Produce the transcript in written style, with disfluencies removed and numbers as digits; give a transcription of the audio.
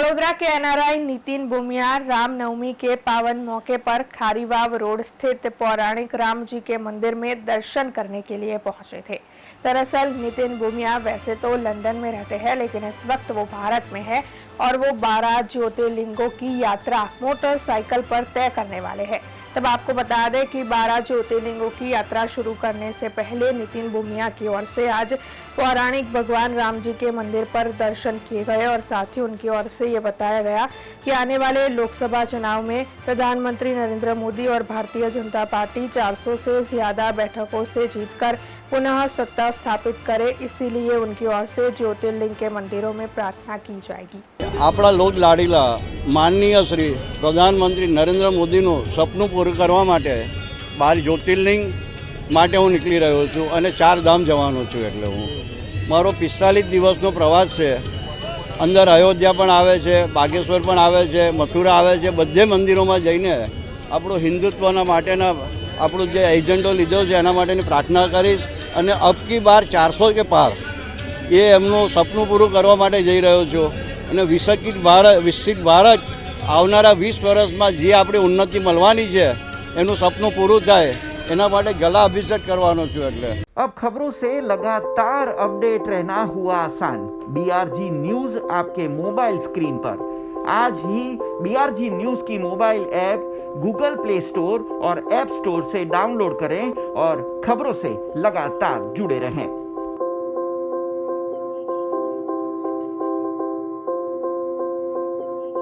वडोदरा के एनआरआई नितिन बुमियार रामनवमी के पावन मौके पर खारीवाव रोड स्थित पौराणिक राम जी के मंदिर में दर्शन करने के लिए पहुंचे थे। दरअसल नितिन बुमियार वैसे तो लंदन में रहते हैं, लेकिन इस वक्त वो भारत में है और वो 12 ज्योतिर्लिंगों की यात्रा मोटरसाइकिल पर तय करने वाले हैं। तब आपको बता दें कि 12 ज्योतिर्लिंगों की यात्रा शुरू करने से पहले नितिन बुमिया की ओर से आज पौराणिक भगवान राम जी के मंदिर पर दर्शन किए गए और साथ ही उनकी ओर से ये बताया गया कि आने वाले लोकसभा चुनाव में प्रधानमंत्री नरेंद्र मोदी और भारतीय जनता पार्टी 400 से ज्यादा बैठकों से जीतकर पुनः सत्ता स्थापित करे, इसीलिए उनकी ओर से ज्योतिर्लिंग के मंदिरों में प्रार्थना की जाएगी। આપણા લોક લાડીલા માનનીય શ્રી પ્રધાનમંત્રી નરેન્દ્ર મોદીનું સપનું પૂરું કરવા માટે 12 જ્યોતિર્લિંગ માટે હું નીકળી રહ્યો છું અને 4 ધામ જવાનો છું। એટલે હું મારો 45 દિવસનો પ્રવાસ છે। અંદર અયોધ્યા પણ આવે છે, બાગેશ્વર પણ આવે છે, મથુરા આવે છે। બધે મંદિરોમાં જઈને આપણો હિન્દુત્વના માટેના આપણો જે એજન્ડો લીધો છે એના માટેની પ્રાર્થના કરીશ અને અબકી બાર 400 કે પાર એ એમનું સપનું પૂરું કરવા માટે જઈ રહ્યો છું। અને વિકસિત ભારત આવનારા 20 વર્ષમાં જે આપણી ઉન્નતિ મળવાની છે એનું સપનું પૂરું થાય એના માટે ગલા અભિષેક કરવાનો છું। એટલે अब खबरों से लगातार अपडेट रहना हुआ आसान। BRG न्यूज आपके मोबाइल स्क्रीन पर। आज ही BRG न्यूज की mobile app Google play store और ऐप स्टोर से डाउनलोड करें और खबरों से लगातार जुड़े रहें।